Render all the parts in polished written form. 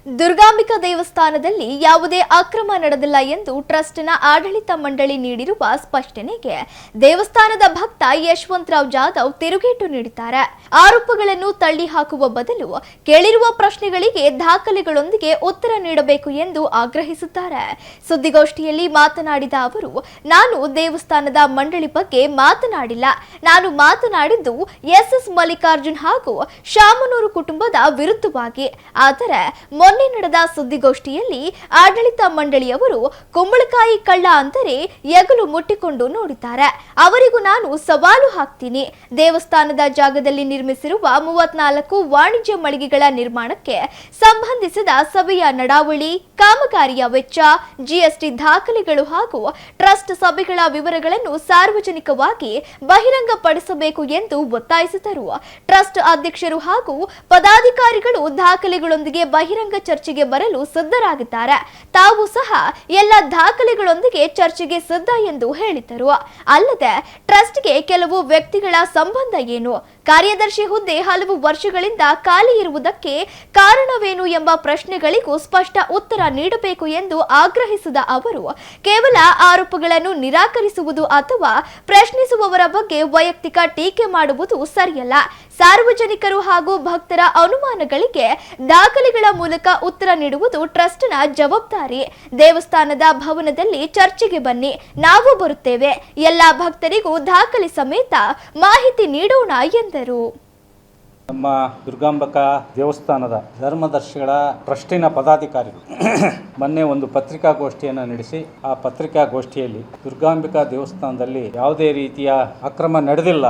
ದುರ್ಗಾಂಬಿಕಾ ದೇವಸ್ಥಾನದಲ್ಲಿ ಯಾವುದೇ ಅಕ್ರಮ ನಡೆದಿಲ್ಲ ಎಂದು ಟ್ರಸ್ಟ್ನ ಆಡಳಿತ ಮಂಡಳಿ ನೀಡಿರುವ ಸ್ಪಷ್ಟನೆಗೆ ದೇವಸ್ಥಾನದ ಭಕ್ತ ಯಶವಂತರಾವ್ ಜಾಧವ್ ತಿರುಗೇಟು ನೀಡಿದ್ದಾರೆ. ಆರೋಪಗಳನ್ನು ತಳ್ಳಿ ಹಾಕುವ ಬದಲು ಕೇಳಿರುವ ಪ್ರಶ್ನೆಗಳಿಗೆ ದಾಖಲೆಗಳೊಂದಿಗೆ ಉತ್ತರ ನೀಡಬೇಕು ಎಂದು ಆಗ್ರಹಿಸಿದ್ದಾರೆ. ಸುದ್ದಿಗೋಷ್ಠಿಯಲ್ಲಿ ಮಾತನಾಡಿದ ಅವರು, ನಾನು ದೇವಸ್ಥಾನದ ಮಂಡಳಿ ಬಗ್ಗೆ ಮಾತನಾಡಿಲ್ಲ. ನಾನು ಮಾತನಾಡಿದ್ದು ಎಸ್ ಮಲ್ಲಿಕಾರ್ಜುನ್ ಹಾಗೂ ಶಾಮನೂರು ಕುಟುಂಬದ ವಿರುದ್ಧವಾಗಿ. ಆದರೆ ಮೊನ್ನೆ ನಡೆದ ಸುದ್ದಿಗೋಷ್ಠಿಯಲ್ಲಿ ಆಡಳಿತ ಮಂಡಳಿಯವರು ಕುಂಬಳಕಾಯಿ ಕಳ್ಳ ಅಂದರೆ ಎಗಲು ಮುಟ್ಟಿಕೊಂಡು ನೋಡಿದ್ದಾರೆ. ಅವರಿಗೂ ನಾನು ಸವಾಲು ಹಾಕ್ತೀನಿ. ದೇವಸ್ಥಾನದ ಜಾಗದಲ್ಲಿ ನಿರ್ಮಿಸಿರುವ 34 ವಾಣಿಜ್ಯ ಮಳಿಗೆಗಳ ನಿರ್ಮಾಣಕ್ಕೆ ಸಂಬಂಧಿಸಿದ ಸಭೆಯ ನಡಾವಳಿ, ಕಾಮಗಾರಿಯ ವೆಚ್ಚ, ಜಿಎಸ್ಟಿ ದಾಖಲೆಗಳು ಹಾಗೂ ಟ್ರಸ್ಟ್ ಸಭೆಗಳ ವಿವರಗಳನ್ನು ಸಾರ್ವಜನಿಕವಾಗಿ ಬಹಿರಂಗಪಡಿಸಬೇಕು ಎಂದು ಒತ್ತಾಯಿಸಿದರು. ಟ್ರಸ್ಟ್ ಅಧ್ಯಕ್ಷರು ಹಾಗೂ ಪದಾಧಿಕಾರಿಗಳು ದಾಖಲೆಗಳೊಂದಿಗೆ ಬಹಿರಂಗ ಚರ್ಚೆಗೆ ಬರಲು ಸಿದ್ಧರಾಗಿದ್ದಾರೆ. ತಾವು ಸಹ ಎಲ್ಲ ದಾಖಲೆಗಳೊಂದಿಗೆ ಚರ್ಚೆಗೆ ಸಿದ್ಧ ಎಂದು ಹೇಳಿದರು. ಅಲ್ಲದೆ ಟ್ರಸ್ಟ್ಗೆ ಕೆಲವು ವ್ಯಕ್ತಿಗಳ ಸಂಬಂಧ ಏನು, ಕಾರ್ಯದರ್ಶಿ ಹುದ್ದೆ ಹಲವು ವರ್ಷಗಳಿಂದ ಖಾಲಿ ಇರುವುದಕ್ಕೆ ಕಾರಣವೇನು ಎಂಬ ಪ್ರಶ್ನೆಗಳಿಗೂ ಸ್ಪಷ್ಟ ಉತ್ತರ ನೀಡಬೇಕು ಎಂದು ಆಗ್ರಹಿಸಿದ ಅವರು, ಕೇವಲ ಆರೋಪಗಳನ್ನು ನಿರಾಕರಿಸುವುದು ಅಥವಾ ಪ್ರಶ್ನಿಸುವವರ ಬಗ್ಗೆ ವೈಯಕ್ತಿಕ ಟೀಕೆ ಮಾಡುವುದು ಸರಿಯಲ್ಲ. ಸಾರ್ವಜನಿಕರು ಹಾಗೂ ಭಕ್ತರ ಅನುಮಾನಗಳಿಗೆ ದಾಖಲೆಗಳ ಮೂಲಕ ಉತ್ತರ ನೀಡುವುದು ಟ್ರಸ್ಟ್ನ ಜವಾಬ್ದಾರಿ. ದೇವಸ್ಥಾನದ ಭವನದಲ್ಲಿ ಚರ್ಚೆಗೆ ಬನ್ನಿ, ನಾವು ಬರುತ್ತೇವೆ. ಎಲ್ಲ ಭಕ್ತರಿಗೂ ದಾಖಲೆ ಸಮೇತ ಮಾಹಿತಿ ನೀಡೋಣ ಎಂದರು. ನಮ್ಮ ದುರ್ಗಾಂಬಿಕಾ ದೇವಸ್ಥಾನದ ಧರ್ಮದರ್ಶಿಗಳ ಟ್ರಸ್ಟಿನ ಪದಾಧಿಕಾರಿಗಳು ಮೊನ್ನೆ ಒಂದು ಪತ್ರಿಕಾಗೋಷ್ಠಿಯನ್ನು ನಡೆಸಿ, ಆ ಪತ್ರಿಕಾಗೋಷ್ಠಿಯಲ್ಲಿ ದುರ್ಗಾಂಬಿಕಾ ದೇವಸ್ಥಾನದಲ್ಲಿ ಯಾವುದೇ ರೀತಿಯ ಅಕ್ರಮ ನಡೆದಿಲ್ಲ,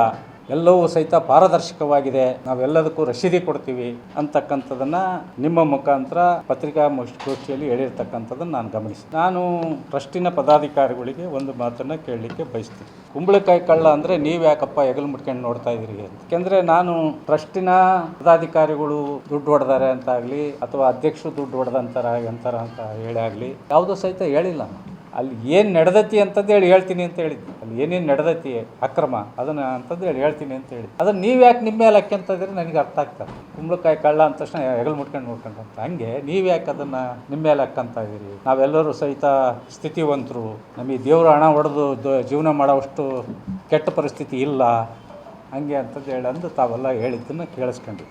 ಎಲ್ಲವೂ ಸಹಿತ ಪಾರದರ್ಶಕವಾಗಿದೆ, ನಾವೆಲ್ಲದಕ್ಕೂ ರಸೀದಿ ಕೊಡ್ತೀವಿ ಅಂತಕ್ಕಂಥದ್ದನ್ನು ನಿಮ್ಮ ಮುಖಾಂತರ ಪತ್ರಿಕಾಗೋಷ್ಠಿಯಲ್ಲಿ ಹೇಳಿರ್ತಕ್ಕಂಥದ್ದನ್ನು ನಾನು ಗಮನಿಸಿ, ನಾನು ಟ್ರಸ್ಟಿನ ಪದಾಧಿಕಾರಿಗಳಿಗೆ ಒಂದು ಮಾತನ್ನು ಕೇಳಲಿಕ್ಕೆ ಬಯಸ್ತೀನಿ. ಕುಂಬಳಕಾಯಿ ಕಳ್ಳ ಅಂದರೆ ನೀವು ಯಾಕಪ್ಪ ಹೆಗಲು ಮುಟ್ಕೊಂಡು ನೋಡ್ತಾ ಇದ್ದೀರಿ ಅಂತ. ಯಾಕೆಂದರೆ ನಾನು ಟ್ರಸ್ಟಿನ ಪದಾಧಿಕಾರಿಗಳು ದುಡ್ಡು ಹೊಡೆದಾರೆ ಅಂತಾಗಲಿ ಅಥವಾ ಅಧ್ಯಕ್ಷರು ದುಡ್ಡು ಹೊಡೆದಂತಾರ ಅಂತ ಹೇಳಿ ಆಗಲಿ ಯಾವುದೂ ಸಹಿತ ಹೇಳಿಲ್ಲ. ಅಲ್ಲಿ ಏನು ನಡೆದತಿ ಅಂತದ್ದು ಹೇಳ್ತೀನಿ ಅಂತ ಹೇಳಿದ್ವಿ. ಅಲ್ಲಿ ಏನೇನು ನಡೆದತಿ ಅಕ್ರಮ ಅದನ್ನು ಅಂತದ್ದು ಹೇಳ್ತೀನಿ ಅಂತ ಹೇಳಿ, ಅದನ್ನು ನೀವು ಯಾಕೆ ನಿಮ್ಮ ಮೇಲೆ ಹಾಕ್ಯಂತಿದ್ರೆ ನನಗೆ ಅರ್ಥ ಆಗ್ತದೆ. ಕುಂಬಳಕಾಯಿ ಕಳ್ಳ ಅಂದ ತಕ್ಷಣ ಹೆಗಲು ಮುಟ್ಕೊಂಡು ನೋಡ್ಕೊಂಡು ಅಂತ, ಹಂಗೆ ನೀವು ಯಾಕೆ ಅದನ್ನು ನಿಮ್ಮ ಮೇಲೆ ಹಾಕ್ಕಂತ ಇದ್ದೀರಿ. ನಾವೆಲ್ಲರೂ ಸಹಿತ ಸ್ಥಿತಿವಂತರು, ನಮಗೆ ದೇವರು ಹಣ ಹೊಡೆದು ಜೀವನ ಮಾಡೋವಷ್ಟು ಕೆಟ್ಟ ಪರಿಸ್ಥಿತಿ ಇಲ್ಲ, ಹಂಗೆ ಅಂತದ್ದು ಹೇಳಂದು ತಾವೆಲ್ಲ ಹೇಳಿದ್ದನ್ನು ಕೇಳಿಸ್ಕೊಂಡ್ವಿ.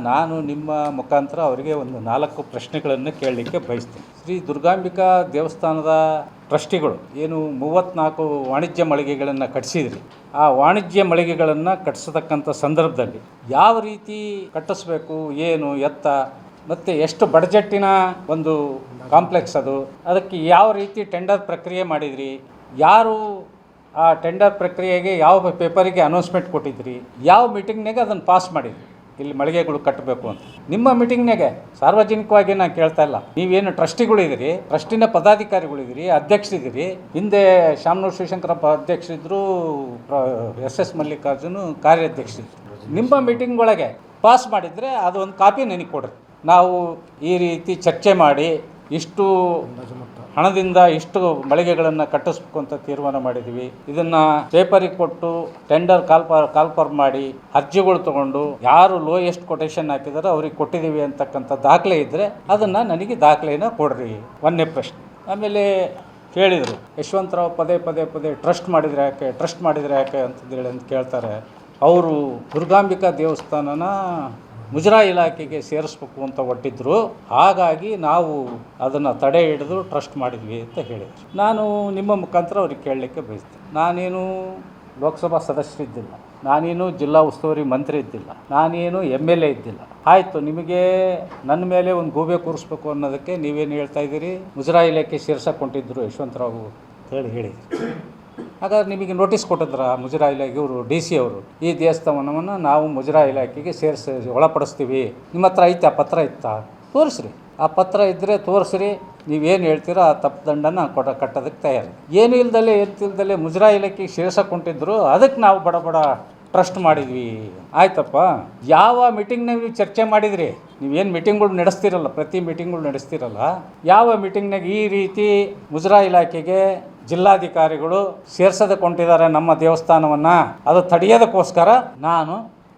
ನಾನು ನಿಮ್ಮ ಮುಖಾಂತರ ಅವರಿಗೆ ಒಂದು 4 ಪ್ರಶ್ನೆಗಳನ್ನು ಕೇಳಲಿಕ್ಕೆ ಬಯಸ್ತೀನಿ. ಶ್ರೀ ದುರ್ಗಾಂಬಿಕಾ ದೇವಸ್ಥಾನದ ಟ್ರಸ್ಟಿಗಳು ಏನು 34 ವಾಣಿಜ್ಯ ಮಳಿಗೆಗಳನ್ನು ಕಟ್ಟಿಸಿದ್ರಿ, ಆ ವಾಣಿಜ್ಯ ಮಳಿಗೆಗಳನ್ನು ಕಟ್ಟಿಸತಕ್ಕಂಥ ಸಂದರ್ಭದಲ್ಲಿ ಯಾವ ರೀತಿ ಕಟ್ಟಿಸ್ಬೇಕು, ಏನು ಎತ್ತ ಮತ್ತು ಎಷ್ಟು ಬಡ್ಜೆಟ್ಟಿನ ಒಂದು ಕಾಂಪ್ಲೆಕ್ಸ್ ಅದು, ಅದಕ್ಕೆ ಯಾವ ರೀತಿ ಟೆಂಡರ್ ಪ್ರಕ್ರಿಯೆ ಮಾಡಿದ್ರಿ, ಯಾರು ಆ ಟೆಂಡರ್ ಪ್ರಕ್ರಿಯೆಗೆ ಯಾವ ಪೇಪರಿಗೆ ಅನೌನ್ಸ್ಮೆಂಟ್ ಕೊಟ್ಟಿದ್ರಿ, ಯಾವ ಮೀಟಿಂಗ್ನಾಗೆ ಅದನ್ನು ಪಾಸ್ ಮಾಡಿದ್ರಿ ಇಲ್ಲಿ ಮಳಿಗೆಗಳು ಕಟ್ಟಬೇಕು ಅಂತ. ನಿಮ್ಮ ಮೀಟಿಂಗ್ನಾಗೆ ಸಾರ್ವಜನಿಕವಾಗಿ ನಾನು ಕೇಳ್ತಾ ಇಲ್ಲ. ನೀವೇನು ಟ್ರಸ್ಟಿಗಳಿದ್ದೀರಿ, ಟ್ರಸ್ಟಿನ ಪದಾಧಿಕಾರಿಗಳಿದ್ದೀರಿ, ಅಧ್ಯಕ್ಷರಿದ್ದೀರಿ. ಹಿಂದೆ ಶಾಮನೂರು ಶಿವಶಂಕರಪ್ಪ ಅಧ್ಯಕ್ಷರಿದ್ದರು, ಎಸ್ ಮಲ್ಲಿಕಾರ್ಜುನು ಕಾರ್ಯಾಧ್ಯಕ್ಷರಿದ್ದರು. ನಿಮ್ಮ ಮೀಟಿಂಗ್ ಒಳಗೆ ಪಾಸ್ ಮಾಡಿದರೆ ಅದು ಒಂದು ಕಾಪಿ ನನಗೆ ಕೊಡ್ರಿ. ನಾವು ಈ ರೀತಿ ಚರ್ಚೆ ಮಾಡಿ ಇಷ್ಟು ಹಣದಿಂದ ಇಷ್ಟು ಮಳಿಗೆಗಳನ್ನು ಕಟ್ಟಿಸ್ಬೇಕು ಅಂತ ತೀರ್ಮಾನ ಮಾಡಿದ್ದೀವಿ. ಇದನ್ನು ಪೇಪರಿಗೆ ಕೊಟ್ಟು ಟೆಂಡರ್ ಕಾಲ್ಫಾರ್ಮ್ ಮಾಡಿ ಅರ್ಜಿಗಳು ತೊಗೊಂಡು ಯಾರು ಲೋಯೆಸ್ಟ್ ಕೊಟೇಶನ್ ಹಾಕಿದಾರೋ ಅವ್ರಿಗೆ ಕೊಟ್ಟಿದ್ದೀವಿ ಅಂತಕ್ಕಂಥ ದಾಖಲೆ ಇದ್ದರೆ ಅದನ್ನು ನನಗೆ ದಾಖಲೆಯನ್ನು ಕೊಡ್ರಿ. ಒಂದನೇ ಪ್ರಶ್ನೆ. ಆಮೇಲೆ ಕೇಳಿದರು, ಯಶವಂತರಾವ್ ಪದೇ ಟ್ರಸ್ಟ್ ಮಾಡಿದರೆ ಯಾಕೆ ಅಂತಂದೇಳಿ ಅಂತ ಕೇಳ್ತಾರೆ. ಅವರು ದುರ್ಗಾಂಬಿಕಾ ದೇವಸ್ಥಾನನ ಮುಜರಾಯಿ ಇಲಾಖೆಗೆ ಸೇರಿಸ್ಬೇಕು ಅಂತ ಹೊಟ್ಟಿದ್ರು, ಹಾಗಾಗಿ ನಾವು ಅದನ್ನು ತಡೆ ಹಿಡಿದು ಟ್ರಸ್ಟ್ ಮಾಡಿದ್ವಿ ಅಂತ ಹೇಳಿದ್ರು. ನಾನು ನಿಮ್ಮ ಮುಖಾಂತರ ಅವ್ರಿಗೆ ಕೇಳಲಿಕ್ಕೆ ಬಯಸ್ತೀನಿ. ನಾನೇನು ಲೋಕಸಭಾ ಸದಸ್ಯರಿದ್ದಿಲ್ಲ, ನಾನೇನು ಜಿಲ್ಲಾ ಉಸ್ತುವಾರಿ ಮಂತ್ರಿ ಇದ್ದಿಲ್ಲ, ನಾನೇನು MLA ಇದ್ದಿಲ್ಲ. ಆಯಿತು, ನಿಮಗೆ ನನ್ನ ಮೇಲೆ ಒಂದು ಗೂಬೆ ಕೂರಿಸ್ಬೇಕು ಅನ್ನೋದಕ್ಕೆ ನೀವೇನು ಹೇಳ್ತಾ ಇದ್ದೀರಿ, ಮುಜರಾಯಿ ಇಲಾಖೆ ಸೇರ್ಸಕ್ಕೊಂಡಿದ್ರು ಯಶವಂತರಾವ್ ಹೇಳಿದ್ರು. ಹಾಗಾದ್ರೆ ನಿಮಗೆ ನೋಟಿಸ್ ಕೊಟ್ಟಿದ್ರ ಮುಜರಾಯಿ ಇಲಾಖೆ ಇವರು DC ಅವರು, ಈ ದೇವಸ್ಥಾನವನ್ನು ನಾವು ಮುಜರಾಯಿ ಇಲಾಖೆಗೆ ಒಳಪಡಿಸ್ತೀವಿ, ನಿಮ್ಮ ಹತ್ರ ಐತೆ ಆ ಪತ್ರ ಇತ್ತಾ ತೋರಿಸ್ರಿ, ಆ ಪತ್ರ ಇದ್ದರೆ ತೋರಿಸ್ರಿ, ನೀವೇನು ಹೇಳ್ತೀರೋ ಆ ತಪ್ಪು ದಂಡನ ಕಟ್ಟೋದಕ್ಕೆ ತಯಾರಿ. ಏನು ಇಲ್ದಲೆ ಮುಜರಾಯಿ ಇಲಾಖೆಗೆ ಸೇರ್ಸಕ್ಕೊಂಡಿದ್ರು, ಅದಕ್ಕೆ ನಾವು ಬಡ ಟ್ರಸ್ಟ್ ಮಾಡಿದ್ವಿ. ಆಯ್ತಪ್ಪ, ಯಾವ ಮೀಟಿಂಗ್ನಾಗ ನೀವು ಚರ್ಚೆ ಮಾಡಿದ್ರಿ? ನೀವೇನು ಮೀಟಿಂಗ್ಗಳು ನಡೆಸ್ತಿರಲ್ಲ, ಪ್ರತಿ ಮೀಟಿಂಗ್ಗಳು ನಡೆಸ್ತಿರಲ್ಲ, ಯಾವ ಮೀಟಿಂಗ್ನಾಗ ಈ ರೀತಿ ಮುಜರಾಯಿ ಇಲಾಖೆಗೆ ಜಿಲ್ಲಾಧಿಕಾರಿಗಳು ಸೇರ್ಸೋದಕ್ಕೆ ಹೊಂಟಿದ್ದಾರೆ ನಮ್ಮ ದೇವಸ್ಥಾನವನ್ನು, ಅದು ತಡೆಯೋದಕ್ಕೋಸ್ಕರ ನಾನು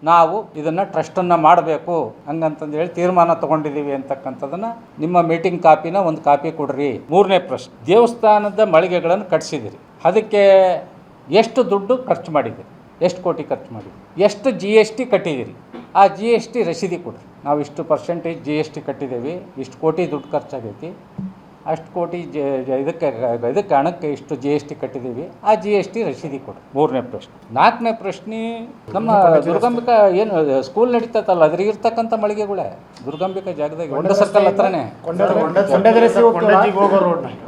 ನಾವು ಇದನ್ನು ಟ್ರಸ್ಟನ್ನು ಮಾಡಬೇಕು ಹಂಗಂತಂದೇಳಿ ತೀರ್ಮಾನ ತೊಗೊಂಡಿದ್ದೀವಿ ಅಂತಕ್ಕಂಥದ್ದನ್ನು ನಿಮ್ಮ ಮೀಟಿಂಗ್ ಕಾಪಿನ ಒಂದು ಕಾಪಿ ಕೊಡ್ರಿ. 3ನೇ ಪ್ರಶ್ನೆ, ದೇವಸ್ಥಾನದ ಮಳಿಗೆಗಳನ್ನು ಕಟ್ಸಿದಿರಿ, ಅದಕ್ಕೆ ಎಷ್ಟು ದುಡ್ಡು ಖರ್ಚು ಮಾಡಿದ್ದೀರಿ, ಎಷ್ಟು ಕೋಟಿ ಖರ್ಚು ಮಾಡಿದ್ದೀರಿ, ಎಷ್ಟು GST ಕಟ್ಟಿದ್ದೀರಿ, ಆ GST ರಸೀದಿ ಕೊಡ್ರಿ. ನಾವು ಇಷ್ಟು ಪರ್ಸೆಂಟೇಜ್ GST ಕಟ್ಟಿದ್ದೀವಿ, ಇಷ್ಟು ಕೋಟಿ ದುಡ್ಡು ಖರ್ಚಾಗೈತಿ, ಅಷ್ಟು ಕೋಟಿ ಇದಕ್ಕೆ ಹಣಕ್ಕೆ ಇಷ್ಟು GST ಕಟ್ಟಿದ್ದೀವಿ, ಆ GST ರಸೀದಿ ಕೊಡ್ರಿ. 3ನೇ ಪ್ರಶ್ನೆ. 4ನೇ ಪ್ರಶ್ನೆ, ನಮ್ಮ ದುರ್ಗಾಂಬಿಕಾ ಏನು ಸ್ಕೂಲ್ ನಡೀತೈತಲ್ಲ ಅದ್ರಿಗಿರ್ತಕ್ಕಂಥ ಮಳಿಗೆಗಳೇ ದುರ್ಗಾಂಬಿಕಾ ಜಾಗದಾಗ ಹೊಂಡ ಸರ್ಕಲ್ ಹತ್ರನೇ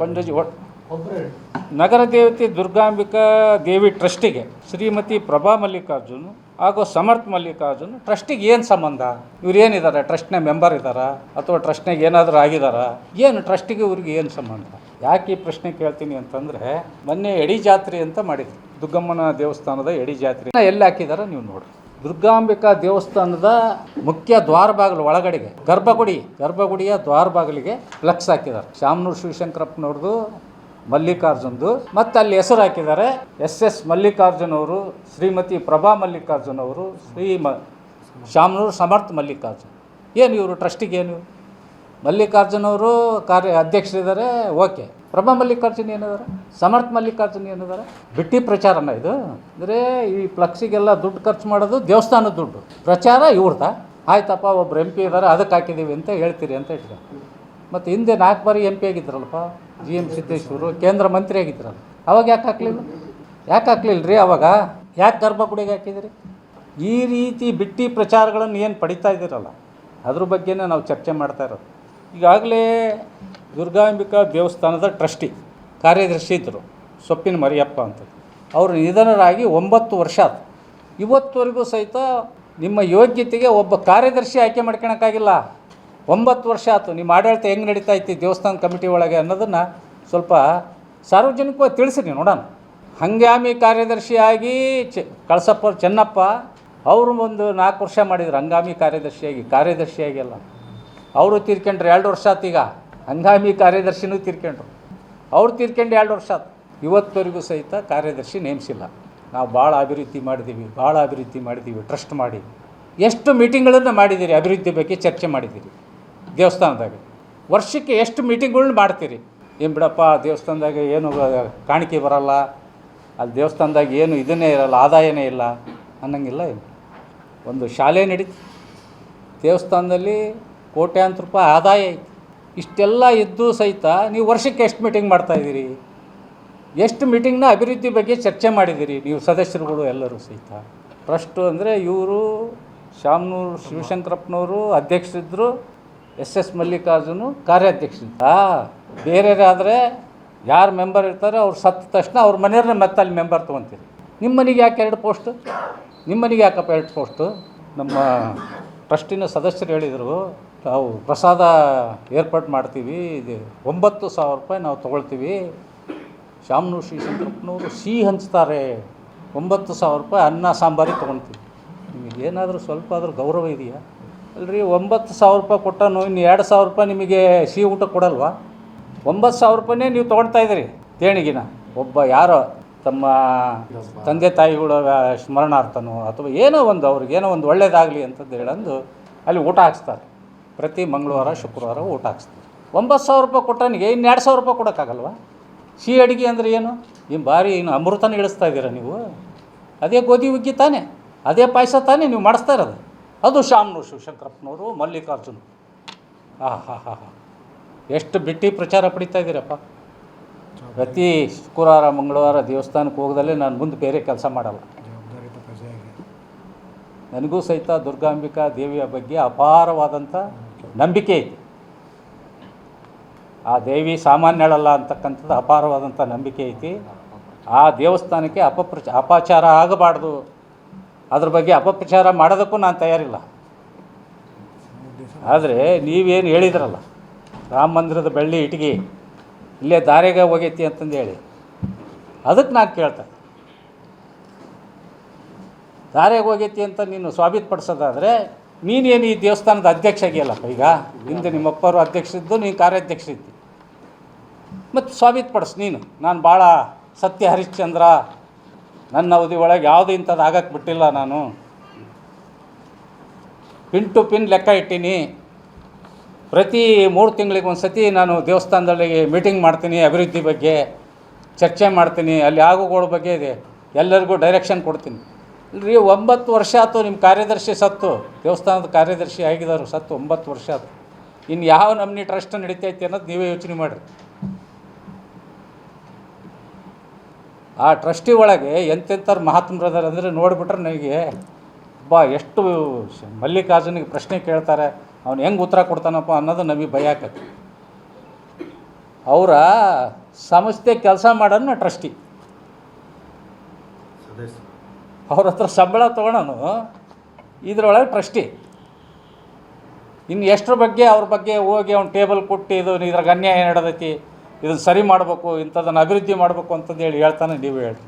ಕೊಂಡಜಿ ನಗರ ದೇವತೆ ದುರ್ಗಾಂಬಿಕಾ ದೇವಿ ಟ್ರಸ್ಟಿಗೆ ಶ್ರೀಮತಿ ಪ್ರಭಾ ಮಲ್ಲಿಕಾರ್ಜುನ್ ಹಾಗೂ ಸಮರ್ಥ್ ಮಲ್ಲಿಕಾರ್ಜುನ್ ಟ್ರಸ್ಟಿಗೆ ಏನು ಸಂಬಂಧ? ಇವ್ರು ಏನಿದ್ದಾರೆ, ಟ್ರಸ್ಟ್ನ ಮೆಂಬರ್ ಇದ್ದಾರಾ ಅಥವಾ ಟ್ರಸ್ಟ್ನಾಗ ಏನಾದರೂ ಆಗಿದಾರಾ? ಏನು ಟ್ರಸ್ಟಿಗೆ ಇವ್ರಿಗೆ ಏನು ಸಂಬಂಧ? ಯಾಕೆ ಈ ಪ್ರಶ್ನೆ ಕೇಳ್ತೀನಿ ಅಂತಂದರೆ, ಮೊನ್ನೆ ಎಡಿ ಜಾತ್ರೆ ಅಂತ ಮಾಡಿದ್ರು, ದುರ್ಗಮ್ಮನ ದೇವಸ್ಥಾನದ ಎಡಿ ಜಾತ್ರೆ ಎಲ್ಲಿ ಹಾಕಿದಾರ ನೀವು ನೋಡಿ. ದುರ್ಗಾಂಬಿಕಾ ದೇವಸ್ಥಾನದ ಮುಖ್ಯ ದ್ವಾರ ಬಾಗಿಲು ಒಳಗಡೆಗೆ ಗರ್ಭಗುಡಿಯ ದ್ವಾರ ಬಾಗಿಲಿಗೆ ಫ್ಲೆಕ್ಸ್ ಹಾಕಿದ್ದಾರೆ. ಶಾಮನೂರು ಶಿವಶಂಕರಪ್ಪನವ್ರದ್ದು, ಮಲ್ಲಿಕಾರ್ಜುನ್ದು, ಮತ್ತು ಅಲ್ಲಿ ಹೆಸರು ಹಾಕಿದ್ದಾರೆ SS ಮಲ್ಲಿಕಾರ್ಜುನ್ ಅವರು, ಶ್ರೀಮತಿ ಪ್ರಭಾ ಮಲ್ಲಿಕಾರ್ಜುನ್ ಅವರು, ಶಾಮನೂರು ಸಮರ್ಥ್ ಮಲ್ಲಿಕಾರ್ಜುನ್. ಏನು ಇವರು ಟ್ರಸ್ಟಿಗೆ ಏನು? ಮಲ್ಲಿಕಾರ್ಜುನ್ ಅವರು ಅಧ್ಯಕ್ಷರಿದ್ದಾರೆ, ಓಕೆ. ಪ್ರಭಾ ಮಲ್ಲಿಕಾರ್ಜುನ್ ಏನಿದ್ದಾರೆ, ಸಮರ್ಥ್ ಮಲ್ಲಿಕಾರ್ಜುನ್ ಏನಿದ್ದಾರೆ? ಬಿಟ್ಟಿ ಪ್ರಚಾರನ ಇದು? ಅಂದರೆ ಈ ಫ್ಲೆಕ್ಸಿಗೆಲ್ಲ ದುಡ್ಡು ಖರ್ಚು ಮಾಡೋದು ದೇವಸ್ಥಾನದ ದುಡ್ಡು, ಪ್ರಚಾರ ಇವ್ರದ. ಆಯ್ತಪ್ಪ, ಒಬ್ರು MP ಇದ್ದಾರೆ ಅದಕ್ಕೆ ಹಾಕಿದ್ದೀವಿ ಅಂತ ಹೇಳ್ತೀರಿ ಅಂತ ಇಟ್ಕ. ಮತ್ತು ಹಿಂದೆ 4 ಬಾರಿ MP ಆಗಿದ್ರಲ್ಲಪ್ಪ GM ಸಿದ್ದೇಶ್ವರು, ಕೇಂದ್ರ ಮಂತ್ರಿ ಆಗಿದ್ರಲ್ಲ, ಅವಾಗ ಯಾಕೆ ಹಾಕ್ಲಿಲ್ಲ ರೀ? ಅವಾಗ ಯಾಕೆ ಗರ್ಭಗುಡಿಗೆ ಹಾಕಿದಿರಿ? ಈ ರೀತಿ ಬಿಟ್ಟಿ ಪ್ರಚಾರಗಳನ್ನು ಏನು ಪಡಿತಾ ಇದ್ದೀರಲ್ಲ, ಅದ್ರ ಬಗ್ಗೆನೇ ನಾವು ಚರ್ಚೆ ಮಾಡ್ತಾ ಇರೋದು. ಈಗಾಗಲೇ ದುರ್ಗಾಂಬಿಕಾ ದೇವಸ್ಥಾನದ ಟ್ರಸ್ಟಿ ಕಾರ್ಯದರ್ಶಿ ಇದ್ದರು, ಸೊಪ್ಪಿನ ಮರಿಯಪ್ಪ ಅಂತ. ಅವರು ನಿಧನರಾಗಿ 9 ವರ್ಷ ಆಯ್ತು. ಇವತ್ತುವರೆಗೂ ಸಹಿತ ನಿಮ್ಮ ಯೋಗ್ಯತೆಗೆ ಒಬ್ಬ ಕಾರ್ಯದರ್ಶಿ ಆಯ್ಕೆ ಮಾಡ್ಕೊಳಕ್ಕಾಗಿಲ್ಲ. 9 ವರ್ಷ ಆಯ್ತು. ನಿಮ್ಮ ಆಡಳಿತ ಹೆಂಗೆ ನಡೀತಾ ಇತ್ತು ದೇವಸ್ಥಾನ ಕಮಿಟಿ ಒಳಗೆ ಅನ್ನೋದನ್ನು ಸ್ವಲ್ಪ ಸಾರ್ವಜನಿಕವಾಗಿ ತಿಳಿಸಿರಿ ನೋಡೋಣ. ಹಂಗಾಮಿ ಕಾರ್ಯದರ್ಶಿಯಾಗಿ ಕಳಸಪ್ಪ ಚೆನ್ನಪ್ಪ ಅವರು ಒಂದು 4 ವರ್ಷ ಮಾಡಿದ್ರು ಹಂಗಾಮಿ ಕಾರ್ಯದರ್ಶಿಯಾಗಿ ಅಲ್ಲ. ಅವರು ತೀರ್ಕೊಂಡ್ರು 2 ವರ್ಷ ಆಯ್ತು. ಈಗ ಹಂಗಾಮಿ ಕಾರ್ಯದರ್ಶಿನೂ ತೀರ್ಕೊಂಡ್ರು. ಅವ್ರು ತೀರ್ಕೊಂಡು 2 ವರ್ಷ ಆಯ್ತು. ಇವತ್ತವರೆಗೂ ಸಹಿತ ಕಾರ್ಯದರ್ಶಿ ನೇಮಿಸಿಲ್ಲ. ನಾವು ಭಾಳ ಅಭಿವೃದ್ಧಿ ಮಾಡಿದ್ದೀವಿ ಟ್ರಸ್ಟ್ ಮಾಡಿ. ಎಷ್ಟು ಮೀಟಿಂಗ್ಗಳನ್ನು ಮಾಡಿದ್ದೀರಿ, ಅಭಿವೃದ್ಧಿ ಬಗ್ಗೆ ಚರ್ಚೆ ಮಾಡಿದ್ದೀರಿ ದೇವಸ್ಥಾನದಾಗ. ವರ್ಷಕ್ಕೆ ಎಷ್ಟು ಮೀಟಿಂಗ್ಗಳನ್ನ ಮಾಡ್ತೀರಿ? ಏನು ಬಿಡಪ್ಪ, ದೇವಸ್ಥಾನದಾಗ ಏನು ಕಾಣಿಕೆ ಬರಲ್ಲ, ಅಲ್ಲಿ ದೇವಸ್ಥಾನದಾಗ ಏನು ಇದನ್ನೇ ಇರಲ್ಲ, ಆದಾಯನೇ ಇಲ್ಲ ಅನ್ನಂಗಿಲ್ಲ. ಒಂದು ಶಾಲೆ ನಡೀತು, ದೇವಸ್ಥಾನದಲ್ಲಿ ಕೋಟ್ಯಾಂತರ ರೂಪಾಯಿ ಆದಾಯ ಐತಿ. ಇಷ್ಟೆಲ್ಲ ಇದ್ದು ಸಹಿತ ನೀವು ವರ್ಷಕ್ಕೆ ಎಷ್ಟು ಮೀಟಿಂಗ್ ಮಾಡ್ತಾಯಿದ್ದೀರಿ? ಎಷ್ಟು ಮೀಟಿಂಗ್ನ ಅಭಿವೃದ್ಧಿ ಬಗ್ಗೆ ಚರ್ಚೆ ಮಾಡಿದ್ದೀರಿ ನೀವು ಸದಸ್ಯರುಗಳು ಎಲ್ಲರೂ ಸಹಿತ? ಟ್ರಸ್ಟು ಅಂದರೆ ಇವರು ಶಾಮನೂರು ಶಿವಶಂಕರಪ್ಪನವರು ಅಧ್ಯಕ್ಷರಿದ್ದರು, SS ಮಲ್ಲಿಕಾರ್ಜುನು ಕಾರ್ಯಾಧ್ಯಕ್ಷರಿದ್ದ. ಬೇರೆಯವರಾದರೆ ಯಾರು ಮೆಂಬರ್ ಇರ್ತಾರೆ ಅವ್ರು ಸತ್ತ ತಕ್ಷಣ ಅವ್ರ ಮನೆಯವ್ರನ್ನ ಮತ್ತೆ ಅಲ್ಲಿ ಮೆಂಬರ್ ತೊಗೊತೀರಿ. ನಿಮ್ಮ ಮನೆಗೆ ಯಾಕೆ 2 ಪೋಸ್ಟು? ನಿಮ್ಮ ಮನೆಗೆ ಯಾಕಪ್ಪ 2 ಪೋಸ್ಟು? ನಮ್ಮ ಟ್ರಸ್ಟಿನ ಸದಸ್ಯರು ಹೇಳಿದರು, ನಾವು ಪ್ರಸಾದ ಏರ್ಪಾಡು ಮಾಡ್ತೀವಿ, 9,000 ರೂಪಾಯಿ ನಾವು ತೊಗೊಳ್ತೀವಿ. ಶಾಮನೂರು ಶಿವಶಂಕರಪ್ಪನವರು ಸಿಹಿ ಹಂಚ್ತಾರೆ, 9,000 ರೂಪಾಯಿ ಅನ್ನ ಸಾಂಬಾರಿಗೆ ತೊಗೊಳ್ತೀವಿ. ನಿಮಗೆ ಏನಾದರೂ ಸ್ವಲ್ಪ ಆದರೂ ಗೌರವ ಇದೆಯಾ? ಅಲ್ರಿ, 9,000 ರೂಪಾಯಿ ಕೊಟ್ಟನು, ಇನ್ನು 2,000 ರೂಪಾಯಿ ನಿಮಗೆ ಸಿಹಿ ಊಟ ಕೊಡಲ್ವಾ? 9,000 ರೂಪಾಯಿನೇ ನೀವು ತೊಗೊಳ್ತಾಯಿದ್ದೀರಿ ದೇಣಿಗೆನ. ಒಬ್ಬ ಯಾರೋ ತಮ್ಮ ತಂದೆ ತಾಯಿಗಳ ಸ್ಮರಣಾರ್ಥನೋ ಅಥವಾ ಏನೋ ಒಂದು ಅವ್ರಿಗೇನೋ ಒಂದು ಒಳ್ಳೇದಾಗಲಿ ಅಂತಂದು ಹೇಳಂದು ಅಲ್ಲಿ ಊಟ ಹಾಕ್ಸ್ತಾರೆ. ಪ್ರತಿ ಮಂಗಳವಾರ ಶುಕ್ರವಾರ ಊಟ ಹಾಕ್ಸ್ತಾರೆ. 9,000 ರೂಪಾಯಿ ಕೊಟ್ಟನಿಗೆ ಇನ್ನು 2,000 ರೂಪಾಯಿ ಕೊಡೋಕ್ಕಾಗಲ್ವ? ಸಿಹಿ ಅಡುಗೆ ಅಂದರೆ ಏನು? ಭಾರಿ ಇನ್ನು ಅಮೃತನ ಇಳಿಸ್ತಾ ಇದ್ದೀರಾ ನೀವು? ಅದೇ ಗೋಧಿ ಹುಗ್ಗಿ ತಾನೇ, ಅದೇ ಪಾಯಸ ತಾನೇ ನೀವು ಮಾಡಿಸ್ತಾ ಇರೋದು. ಅದು ಶಾಮನೂರು ಶಿವಶಂಕರಪ್ಪನವರು, ಮಲ್ಲಿಕಾರ್ಜುನ್. ಎಷ್ಟು ಬಿಟ್ಟಿ ಪ್ರಚಾರ ಪಡಿತಾ ಇದ್ದೀರಪ್ಪ. ಪ್ರತಿ ಶುಕ್ರವಾರ ಮಂಗಳವಾರ ದೇವಸ್ಥಾನಕ್ಕೆ ಹೋಗದಲ್ಲೇ ನಾನು ಮುಂದೆ ಬೇರೆ ಕೆಲಸ ಮಾಡಲ್ಲ. ನನಗೂ ಸಹಿತ ದುರ್ಗಾಂಬಿಕಾ ದೇವಿಯ ಬಗ್ಗೆ ಅಪಾರವಾದಂಥ ನಂಬಿಕೆ ಐತಿ. ಆ ದೇವಿ ಸಾಮಾನ್ಯಳಲ್ಲ ಅಂತಕ್ಕಂಥದ್ದು ಅಪಾರವಾದಂಥ ನಂಬಿಕೆ ಐತಿ. ಆ ದೇವಸ್ಥಾನಕ್ಕೆ ಅಪಚಾರ ಆಗಬಾರ್ದು, ಅದ್ರ ಬಗ್ಗೆ ಅಪಪ್ರಚಾರ ಮಾಡೋದಕ್ಕೂ ನಾನು ತಯಾರಿಲ್ಲ. ಆದರೆ ನೀವೇನು ಹೇಳಿದ್ರಲ್ಲ, ರಾಮ ಮಂದಿರದ ಬೆಳ್ಳಿ ಇಟ್ಟಿಗೆ ಇಲ್ಲೇ ದಾರಿಗೆ ಹೋಗೈತಿ ಅಂತಂದು ಹೇಳಿ, ಅದಕ್ಕೆ ನಾನು ಕೇಳ್ತೆ. ದಾರಿಗೆ ಹೋಗೈತಿ ಅಂತ ನೀನು ಸ್ವಾಭಿತಪಡಿಸೋದಾದರೆ ನೀನೇನು ಈ ದೇವಸ್ಥಾನದ ಅಧ್ಯಕ್ಷ ಆಗಿಯಲ್ಲಪ್ಪ. ಈಗ ಹಿಂದೆ ನಿಮ್ಮಪ್ಪರು ಅಧ್ಯಕ್ಷರಿದ್ದು, ನೀನು ಕಾರ್ಯಾಧ್ಯಕ್ಷರಿದ್ದಿ, ಮತ್ತು ಸ್ವಾಭಿತಪಡಿಸು ನೀನು. ನಾನು ಭಾಳ ಸತ್ಯ ಹರಿಶ್ಚಂದ್ರ, ನನ್ನ ಅವಧಿ ಒಳಗೆ ಯಾವುದು ಇಂಥದ್ದು ಆಗಕ್ಕೆ ಬಿಟ್ಟಿಲ್ಲ ನಾನು ಪಿನ್ ಟು ಪಿನ್ ಲೆಕ್ಕ ಇಟ್ಟೀನಿ. ಪ್ರತಿ 3 ತಿಂಗಳಿಗೆ ಒಂದು ಸತಿ ನಾನು ದೇವಸ್ಥಾನದಲ್ಲಿ ಮೀಟಿಂಗ್ ಮಾಡ್ತೀನಿ, ಅಭಿವೃದ್ಧಿ ಬಗ್ಗೆ ಚರ್ಚೆ ಮಾಡ್ತೀನಿ, ಅಲ್ಲಿ ಆಗುಗಳ ಬಗ್ಗೆ ಇದೆ ಎಲ್ಲರಿಗೂ ಡೈರೆಕ್ಷನ್ ಕೊಡ್ತೀನಿ. ಇಲ್ರಿ 9 ವರ್ಷ ಆಯ್ತು ನಿಮ್ಮ ಕಾರ್ಯದರ್ಶಿ ಸತ್ತು, ದೇವಸ್ಥಾನದ ಕಾರ್ಯದರ್ಶಿ ಆಗಿದ್ದಾರೆ ಸತ್ತು 9 ವರ್ಷ ಆಯ್ತು. ಇನ್ನು ಯಾವ ನಮ್ನಿ ಟ್ರಸ್ಟ್ ನಡೀತೈತಿ ಅನ್ನೋದು ನೀವೇ ಯೋಚನೆ ಮಾಡಿರಿ. ಆ ಟ್ರಸ್ಟಿ ಒಳಗೆ ಎಂತೆಂಥವ್ರು ಮಹಾತ್ಮರದಾರ ಅಂದರೆ ನೋಡಿಬಿಟ್ರೆ ನನಗೆ ಎಷ್ಟು ಮಲ್ಲಿಕಾರ್ಜುನಿಗೆ ಪ್ರಶ್ನೆ ಕೇಳ್ತಾರೆ, ಅವ್ನು ಹೆಂಗೆ ಉತ್ತರ ಕೊಡ್ತಾನಪ್ಪ ಅನ್ನೋದು ನಮಗೆ ಭಯ ಆಕತಿ. ಅವರ ಸಂಸ್ಥೆ ಕೆಲಸ ಮಾಡೋಣ ಟ್ರಸ್ಟಿ, ಅವ್ರ ಹತ್ರ ಸಂಬಳ ತೊಗೊಳೋನು ಇದರೊಳಗೆ ಟ್ರಸ್ಟಿ. ಇನ್ನು ಎಷ್ಟರ ಬಗ್ಗೆ ಅವ್ರ ಬಗ್ಗೆ ಹೋಗಿ ಅವ್ನು ಟೇಬಲ್ ಕೊಟ್ಟು ಇದು ಇದ್ರಾಗ ಅನ್ಯಾಯ ನಡೆದೈತಿ, ಇದನ್ನು ಸರಿ ಮಾಡಬೇಕು, ಇಂಥದ್ದನ್ನು ಅಭಿವೃದ್ಧಿ ಮಾಡಬೇಕು ಅಂತಂದು ಹೇಳ್ತಾನೆ. ನೀವು ಹೇಳ್ರಿ.